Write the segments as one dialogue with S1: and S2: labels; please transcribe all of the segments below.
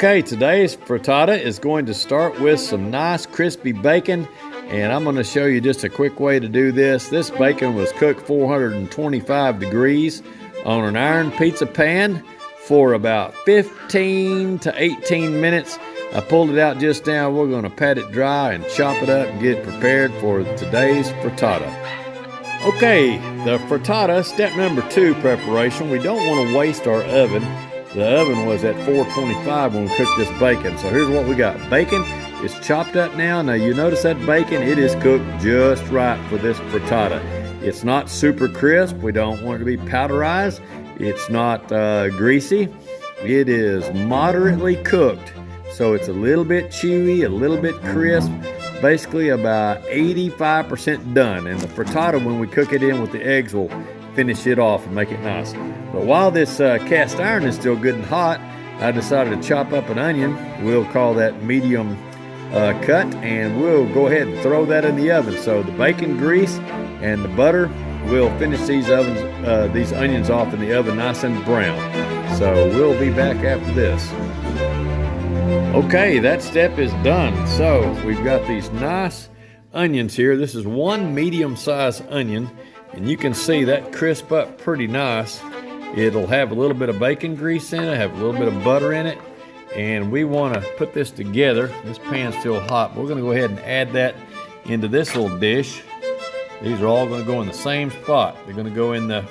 S1: Okay, today's frittata is going to start with some nice crispy bacon, and I'm going to show you just a quick way to do this. This bacon was cooked 425 degrees on an iron pizza pan for about 15 to 18 minutes. I pulled it out just now. We're going to pat it dry and chop it up and get it prepared for today's frittata. Okay, the frittata, step number 2 preparation. We don't want to waste our oven. The oven was at 425 when we cooked this bacon. So here's what we got. Bacon is chopped up now. Now you notice that bacon, it is cooked just right for this frittata. It's not super crisp. We don't want it to be powderized. It's not greasy. It is moderately cooked. So it's a little bit chewy, a little bit crisp, basically about 85% done. And the frittata, when we cook it in with the eggs, will finish it off and make it nice. But while this cast iron is still good and hot, I decided to chop up an onion. We'll call that medium cut, and we'll go ahead and throw that in the oven. So the bacon grease and the butter will finish these onions off in the oven nice and brown. So we'll be back after this. Okay, that step is done. So we've got these nice onions here. This is one medium-sized onion, and you can see that crisp up pretty nice. It'll have a little bit of bacon grease in it, have a little bit of butter in it, and we want to put this together. This pan's still hot. We're going to go ahead and add that into this little dish. These are all going to go in the same spot. They're going to go in the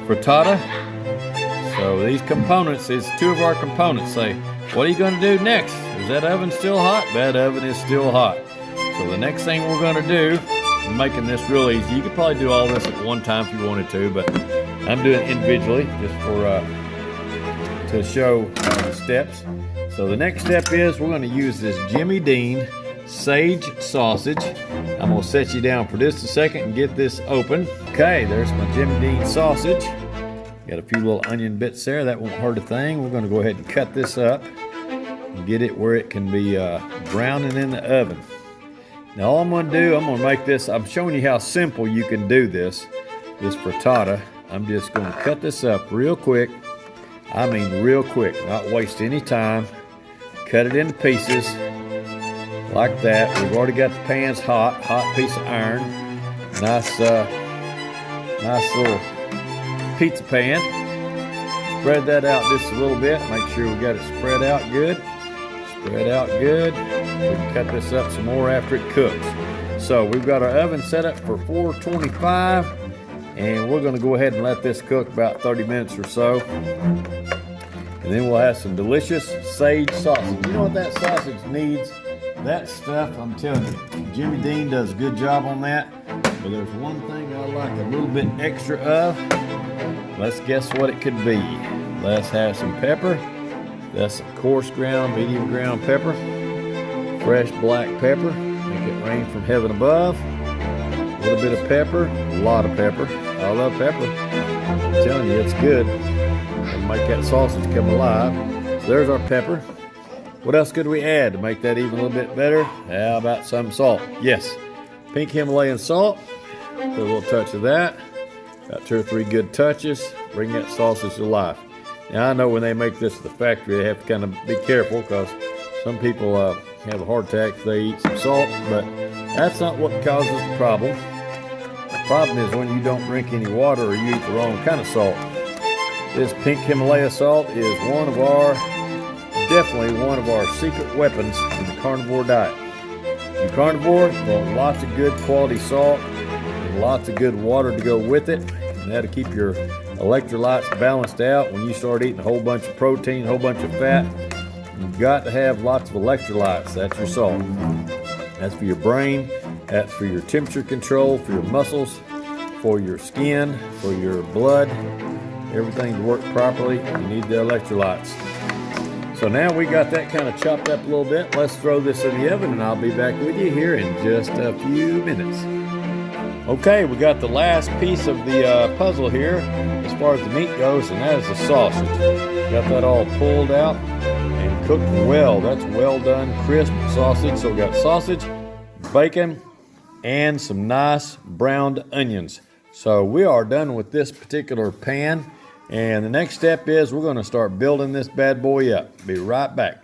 S1: frittata. So these components is 2 of our components. Say, what are you going to do next? Is that oven still hot? That oven is still hot. So the next thing we're going to do, I'm making this real easy. You could probably do all this at one time if you wanted to, but I'm doing it individually just for to show the steps. So the next step is we're going to use this Jimmy Dean sage sausage. I'm going to set you down for just a second and get this open. Okay, there's my Jimmy Dean sausage. Got a few little onion bits there. That won't hurt a thing. We're going to go ahead and cut this up and get it where it can be browning in the oven. Now all I'm going to do, I'm going to make this, I'm showing you how simple you can do this frittata. I'm just going to cut this up real quick. I mean real quick, not waste any time. Cut it into pieces like that. We've already got the pans hot piece of iron. Nice little pizza pan. Spread that out just a little bit. Make sure we got it spread out good. Spread out good. We can cut this up some more after it cooks. So we've got our oven set up for 425, and we're going to go ahead and let this cook about 30 minutes or so. And then we'll have some delicious sage sausage. You know what that sausage needs? That stuff, I'm telling you, Jimmy Dean does a good job on that. But there's one thing I like a little bit extra of. Let's guess what it could be. Let's have some pepper. That's some coarse ground, medium ground pepper. Fresh black pepper. Make it rain from heaven above. A little bit of pepper. A lot of pepper. I love pepper. I'm telling you, it's good. It'll make that sausage come alive. So there's our pepper. What else could we add to make that even a little bit better? How about some salt? Yes. Pink Himalayan salt. Put a little touch of that. About 2 or 3 good touches. Bring that sausage to life. Now I know when they make this at the factory, they have to kind of be careful because some people have a heart attack if they eat some salt, but that's not what causes the problem. The problem is when you don't drink any water or you eat the wrong kind of salt. This pink Himalaya salt is definitely one of our secret weapons in the carnivore diet. In carnivore, you want lots of good quality salt and lots of good water to go with it, and that'll keep your electrolytes balanced out. When you start eating a whole bunch of protein, a whole bunch of fat, you've got to have lots of electrolytes. That's your salt. That's for your brain. That's for your temperature control, for your muscles, for your skin, for your blood. Everything to work properly, you need the electrolytes. So now we got that kind of chopped up a little bit. Let's throw this in the oven and I'll be back with you here in just a few minutes. Okay, we got the last piece of the puzzle here as far as the meat goes, and that is the sausage. Got that all pulled out and cooked well. That's well done, crisp sausage. So we got sausage, bacon, and some nice browned onions. So we are done with this particular pan. And the next step is we're going to start building this bad boy up. Be right back.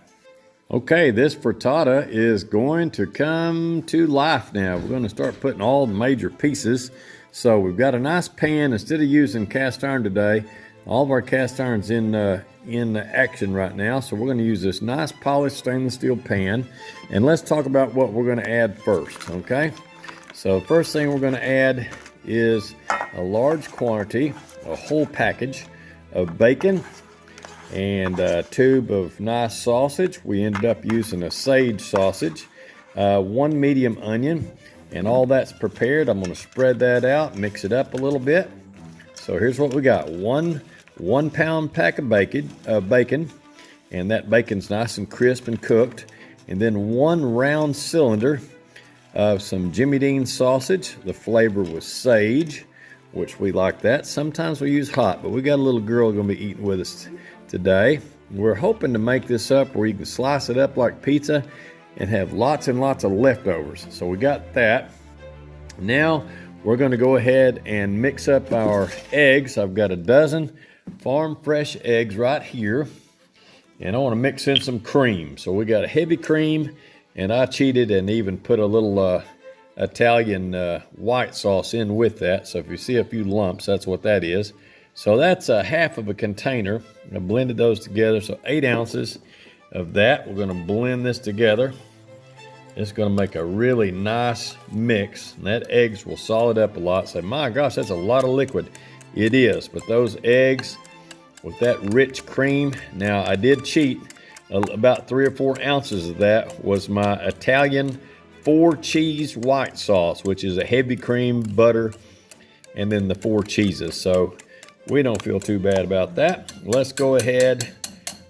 S1: Okay, this frittata is going to come to life now. We're going to start putting all the major pieces. So we've got a nice pan. Instead of using cast iron today, all of our cast iron's in action right now. So we're going to use this nice polished stainless steel pan. And let's talk about what we're going to add first, okay? So first thing we're going to add is a large quantity, a whole package of bacon and a tube of nice sausage. We ended up using a sage sausage, 1 medium onion, and all that's prepared. I'm going to spread that out, mix it up a little bit. So here's what we got: one pound pack of bacon, and that bacon's nice and crisp and cooked. And then 1 round cylinder of some Jimmy Dean sausage. The flavor was sage, which we like that. Sometimes we use hot, but we got a little girl going to be eating with us today. We're hoping to make this up where you can slice it up like pizza and have lots and lots of leftovers. So we got that. Now we're going to go ahead and mix up our eggs. I've got a dozen farm fresh eggs right here, and I want to mix in some cream. So we got a heavy cream, and I cheated and even put a little Italian white sauce in with that. So if you see a few lumps, that's what that is. So that's a half of a container. I blended those together, so 8 ounces of that. We're going to blend this together. It's going to make a really nice mix, and that eggs will solid up a lot. Say, my gosh, that's a lot of liquid. It is, but those eggs with that rich cream. Now I did cheat. About 3 or 4 ounces of that was my Italian 4 cheese white sauce, which is a heavy cream, butter, and then the 4 cheeses. So we don't feel too bad about that. Let's go ahead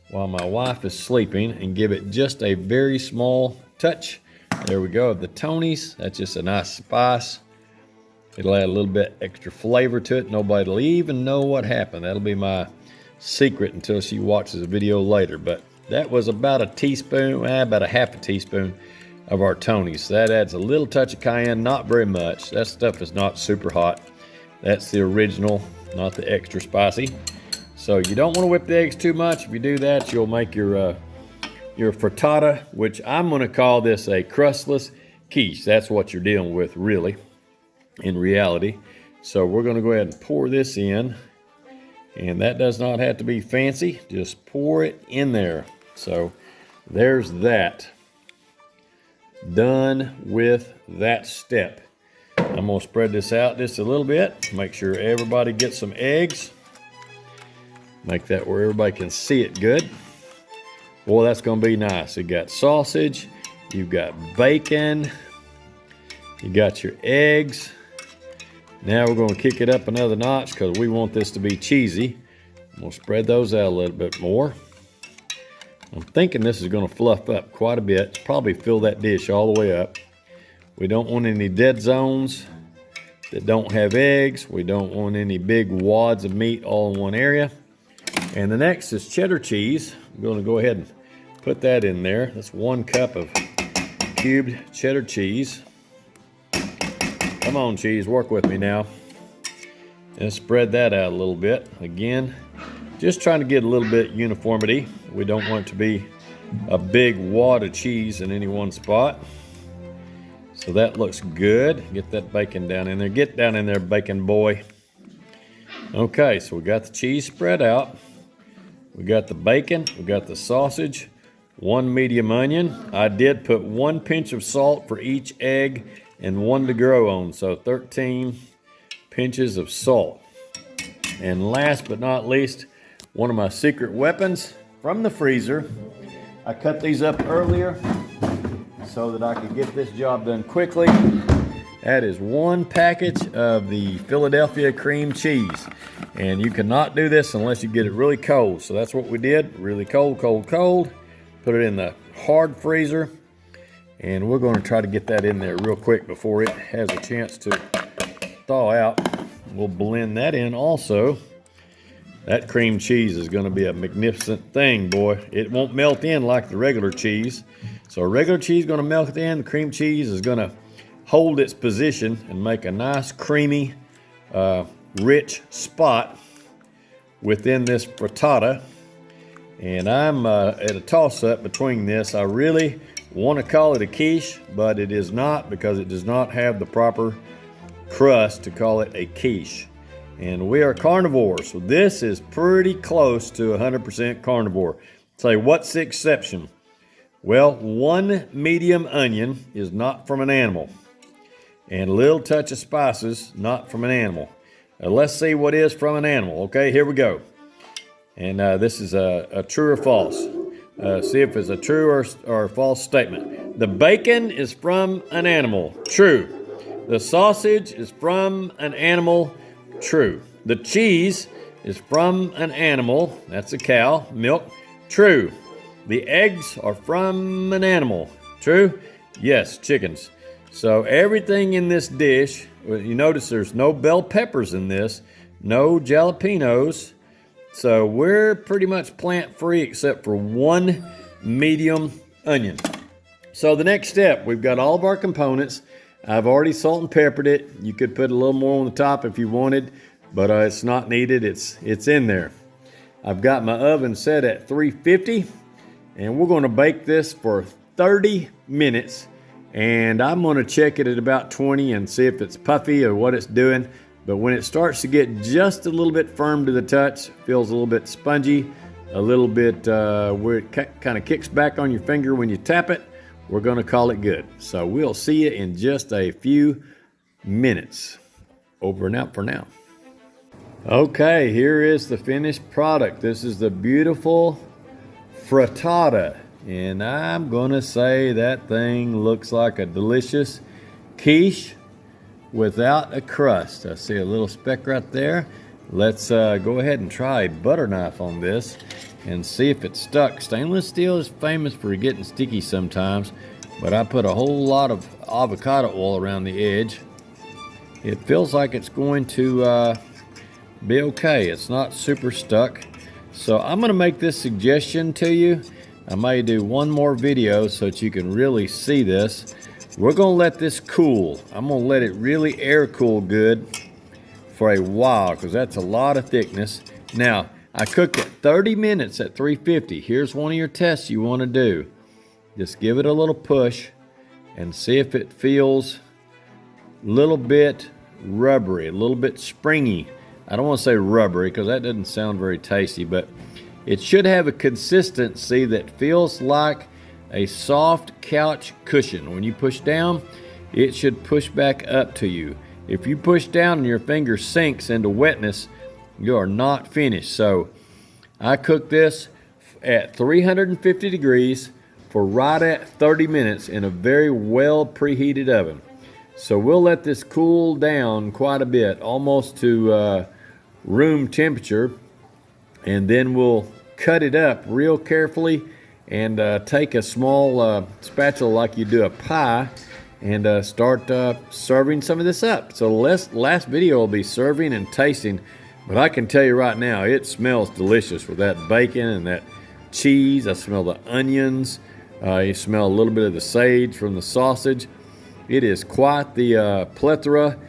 S1: while my wife is sleeping and give it just a very small touch. There we go, of the Tony's. That's just a nice spice. It'll add a little bit extra flavor to it. Nobody will even know what happened. That'll be my secret until she watches the video later. But that was about a teaspoon, about a half a teaspoon of our Tony's. That adds a little touch of cayenne, not very much. That stuff is not super hot. That's the original, not the extra spicy. So you don't want to whip the eggs too much. If you do that, you'll make your frittata, which I'm going to call this a crustless quiche. That's what you're dealing with, really, in reality. So we're going to go ahead and pour this in. And that does not have to be fancy. Just pour it in there. So there's that. Done with that step. I'm going to spread this out just a little bit. Make sure everybody gets some eggs. Make that where everybody can see it good. Boy, that's going to be nice. You got sausage. You've got bacon. You got your eggs. Now we're going to kick it up another notch because we want this to be cheesy. I'm going to spread those out a little bit more. I'm thinking this is going to fluff up quite a bit. Probably fill that dish all the way up. We don't want any dead zones that don't have eggs. We don't want any big wads of meat all in one area. And the next is cheddar cheese. I'm going to go ahead and put that in there. That's 1 cup of cubed cheddar cheese. Come on, cheese, work with me now. And spread that out a little bit. Again, just trying to get a little bit uniformity. We don't want it to be a big wad of cheese in any one spot. So that looks good. Get that bacon down in there. Get down in there, bacon boy. Okay, so we got the cheese spread out. We got the bacon. We got the sausage. 1 medium onion. I did put 1 pinch of salt for each egg and 1 to grow on. So 13 pinches of salt. And last but not least, one of my secret weapons from the freezer. I cut these up earlier so that I could get this job done quickly. That is 1 package of the Philadelphia cream cheese. And you cannot do this unless you get it really cold. So that's what we did, really cold, cold, cold. Put it in the hard freezer. And we're going to try to get that in there real quick before it has a chance to thaw out. We'll blend that in also. That cream cheese is going to be a magnificent thing, boy. It won't melt in like the regular cheese. So regular cheese is going to melt in. The cream cheese is going to hold its position and make a nice creamy, rich spot within this frittata. And I'm at a toss-up between this. I really want to call it a quiche, but it is not, because it does not have the proper crust to call it a quiche. And we are carnivore, so this is pretty close to 100% carnivore. Say, what's the exception? Well, 1 medium onion is not from an animal, and a little touch of spices, not from an animal. Let's see what is from an animal. Okay, here we go. And this is a true or false. See if it's a true or false statement. The bacon is from an animal. True. The sausage is from an animal. True. The cheese is from an animal. That's a cow. Milk. True. The eggs are from an animal. True? Yes, chickens. So everything in this dish, you notice there's no bell peppers in this, no jalapenos. So we're pretty much plant-free except for 1 medium onion. So the next step, we've got all of our components. I've already salt and peppered it. You could put a little more on the top if you wanted, but it's not needed. It's in there. I've got my oven set at 350, and we're going to bake this for 30 minutes. And I'm going to check it at about 20 and see if it's puffy or what it's doing. But when it starts to get just a little bit firm to the touch, feels a little bit spongy, a little bit where it kind of kicks back on your finger when you tap it, we're going to call it good. So we'll see you in just a few minutes. Over and out for now. Okay, here is the finished product. This is the beautiful frittata. And I'm going to say that thing looks like a delicious quiche without a crust. I see a little speck right there. Let's go ahead and try a butter knife on this and see if it's stuck. Stainless steel is famous for getting sticky sometimes, but I put a whole lot of avocado oil around the edge. It feels like it's going to be okay. It's not super stuck. So I'm going to make this suggestion to you. I may do one more video so that you can really see this. We're going to let this cool. I'm going to let it really air cool good for a while, because that's a lot of thickness. Now, I cooked it 30 minutes at 350. Here's one of your tests you want to do. Just give it a little push and see if it feels a little bit rubbery, a little bit springy. I don't want to say rubbery because that doesn't sound very tasty, but it should have a consistency that feels like a soft couch cushion. When you push down, it should push back up to you. If you push down and your finger sinks into wetness, you are not finished. So I cooked this at 350 degrees for right at 30 minutes in a very well preheated oven. So we'll let this cool down quite a bit, almost to room temperature. And then we'll cut it up real carefully and take a small spatula like you do a pie and start serving some of this up. So the last video will be serving and tasting, but I can tell you right now, it smells delicious with that bacon and that cheese. I smell the onions. You smell a little bit of the sage from the sausage. It is quite the plethora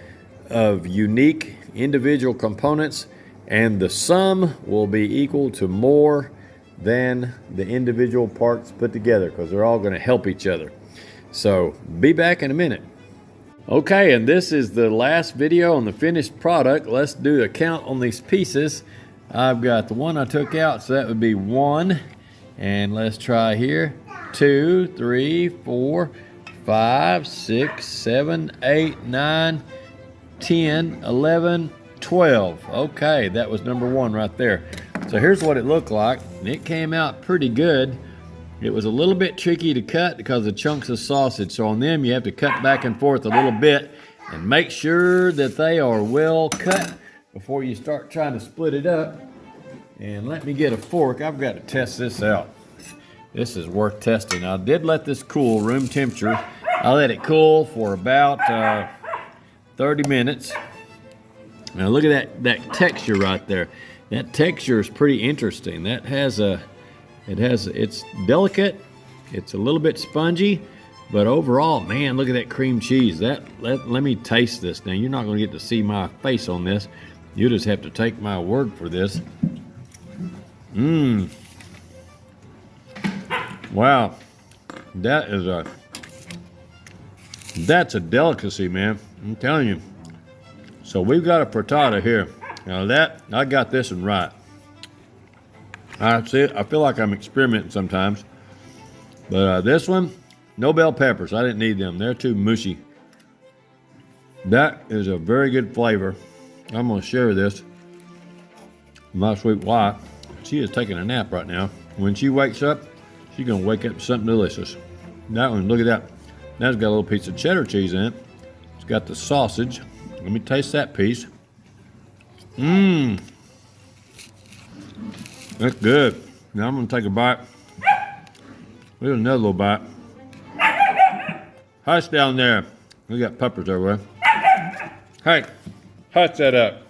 S1: of unique individual components, and the sum will be equal to more than the individual parts put together, because they're all going to help each other. So be back in a minute. Okay, and this is the last video on the finished product. Let's do a count on these pieces. I've got the one I took out, so that would be 1. And let's try here. 2, 3, 4, 5, 6, 7, 8, 9, 10, 11, 12. Okay, that was number 1 right there. So here's what it looked like. It came out pretty good. It was a little bit tricky to cut because of chunks of sausage. So on them, you have to cut back and forth a little bit and make sure that they are well cut before you start trying to split it up. And let me get a fork. I've got to test this out. This is worth testing. I did let this cool room temperature. I let it cool for about 30 minutes. Now look at that texture right there. That texture is pretty interesting. That has it's delicate, it's a little bit spongy, but overall, man, look at that cream cheese. Let me taste this. Now, you're not going to get to see my face on this. You just have to take my word for this. Mmm. Wow. That's a delicacy, man. I'm telling you. So we've got a frittata here. Now I got this one right. I feel like I'm experimenting sometimes. But this one, no bell peppers. I didn't need them. They're too mushy. That is a very good flavor. I'm gonna share this with my sweet wife. She is taking a nap right now. When she wakes up, she's gonna wake up with something delicious. That one, look at that. That's got a little piece of cheddar cheese in it. It's got the sausage. Let me taste that piece. Mmm. That's good. Now I'm gonna take a bite. Here's another little bite. Hush down there. We got puppers everywhere. Hey, hush that up.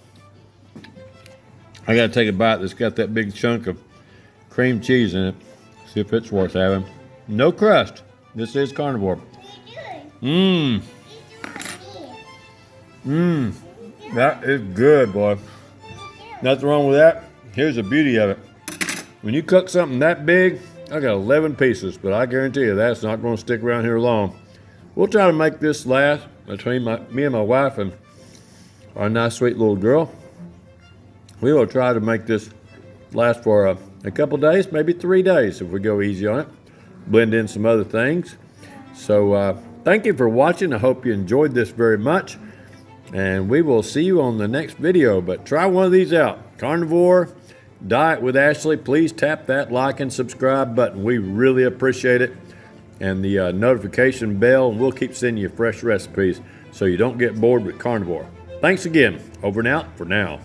S1: I gotta take a bite that's got that big chunk of cream cheese in it. See if it's worth having. No crust. This is carnivore. Mmm. Mmm. That is good, boy. Nothing wrong with that. Here's the beauty of it. When you cook something that big, I got 11 pieces, but I guarantee you that's not going to stick around here long. We'll try to make this last between me and my wife and our nice sweet little girl. We will try to make this last for a couple days, maybe 3 days if we go easy on it. Blend in some other things. So thank you for watching. I hope you enjoyed this very much. And we will see you on the next video. But try one of these out. Carnivore Diet with Ashley. Please tap that like and subscribe button. We really appreciate it. And the notification bell. And we'll keep sending you fresh recipes so you don't get bored with carnivore. Thanks again. Over and out for now.